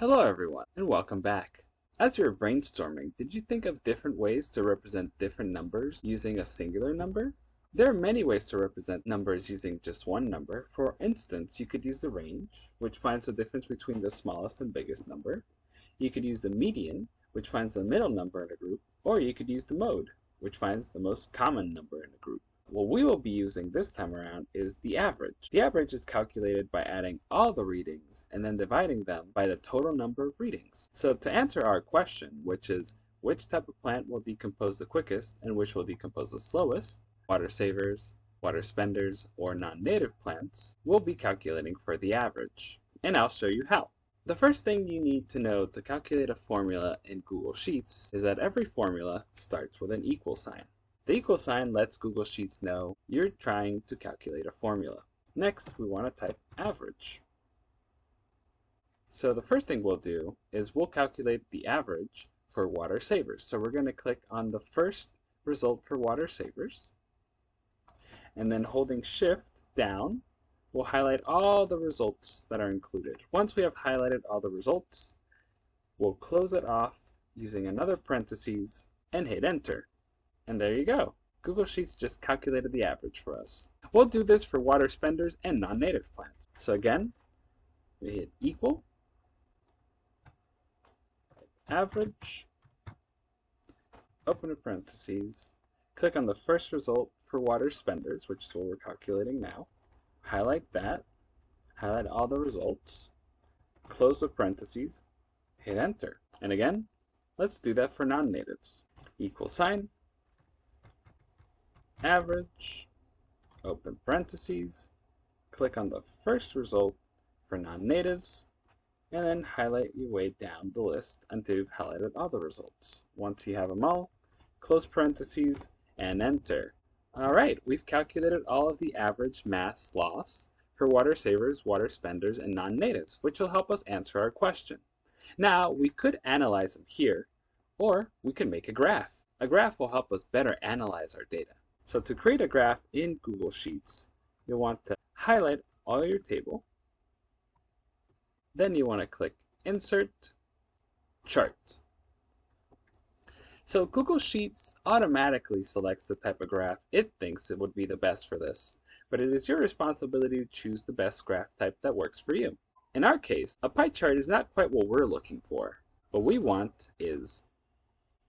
Hello everyone, and welcome back. As you were brainstorming, did you think of different ways to represent different numbers using a singular number? There are many ways to represent numbers using just one number. For instance, you could use the range, which finds the difference between the smallest and biggest number. You could use the median, which finds the middle number in a group, or you could use the mode, which finds the most common number in a group. What we will be using this time around is the average. The average is calculated by adding all the readings and then dividing them by the total number of readings. So to answer our question, which is which type of plant will decompose the quickest and which will decompose the slowest, water savers, water spenders, or non-native plants, we'll be calculating for the average. And I'll show you how. The first thing you need to know to calculate a formula in Google Sheets is that every formula starts with an equal sign. The equal sign lets Google Sheets know you're trying to calculate a formula. Next, we want to type average. So the first thing we'll do is we'll calculate the average for water savers. So we're going to click on the first result for water savers, and then holding Shift down, we'll highlight all the results that are included. Once we have highlighted all the results, we'll close it off using another parentheses and hit Enter. And there you go. Google Sheets just calculated the average for us. We'll do this for water spenders and non-native plants. So again, we hit equal, average, open a parentheses, click on the first result for water spenders, which is what we're calculating now. Highlight that, highlight all the results, close the parentheses, hit Enter. And again, let's do that for non-natives. Equal sign, average, open parentheses, click on the first result for non-natives, and then highlight your way down the list until you've highlighted all the results. Once you have them all, close parentheses and Enter. Alright, we've calculated all of the average mass loss for water savers, water spenders, and non-natives, which will help us answer our question. Now, we could analyze them here, or we could make a graph. A graph will help us better analyze our data. So to create a graph in Google Sheets, you'll want to highlight all your table. Then you want to click Insert, Chart. So Google Sheets automatically selects the type of graph it thinks it would be the best for this, but it is your responsibility to choose the best graph type that works for you. In our case, a pie chart is not quite what we're looking for. What we want is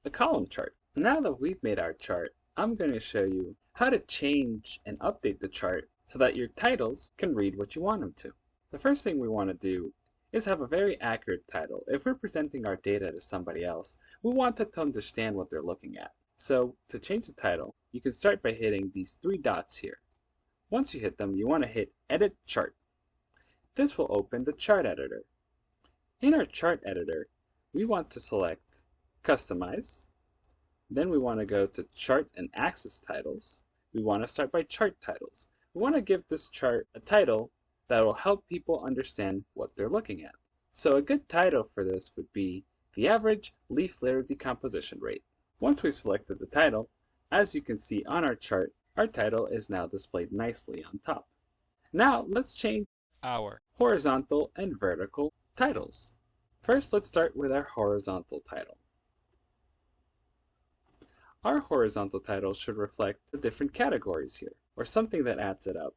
a column chart. Now that we've made our chart, I'm going to show you how to change and update the chart so that your titles can read what you want them to. The first thing we want to do is have a very accurate title. If we're presenting our data to somebody else, we want them to understand what they're looking at. So to change the title, you can start by hitting these three dots here. Once you hit them, you want to hit Edit Chart. This will open the chart editor. In our chart editor, we want to select Customize. Then we want to go to Chart and Axis Titles. We want to start by Chart Titles. We want to give this chart a title that will help people understand what they're looking at. So a good title for this would be The Average Leaf Litter Decomposition Rate. Once we've selected the title, as you can see on our chart, our title is now displayed nicely on top. Now let's change our horizontal and vertical titles. First, let's start with our horizontal title. Our horizontal title should reflect the different categories here, or something that adds it up.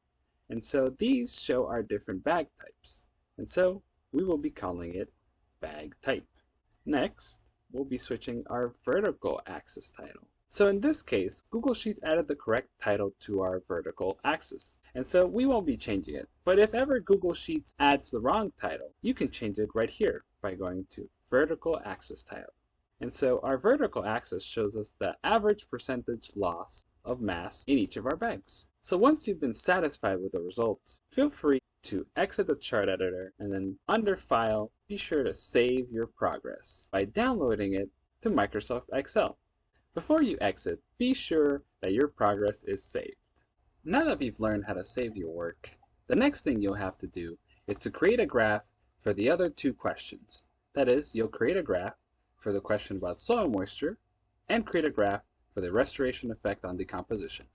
And so these show our different bag types. And so we will be calling it bag type. Next, we'll be switching our vertical axis title. So in this case, Google Sheets added the correct title to our vertical axis. And so we won't be changing it. But if ever Google Sheets adds the wrong title, you can change it right here by going to vertical axis title. And so our vertical axis shows us the average percentage loss of mass in each of our bags. So once you've been satisfied with the results, feel free to exit the chart editor and then under File, be sure to save your progress by downloading it to Microsoft Excel. Before you exit, be sure that your progress is saved. Now that you've learned how to save your work, the next thing you'll have to do is to create a graph for the other two questions. That is, you'll create a graph for the question about soil moisture, and create a graph for the restoration effect on decomposition.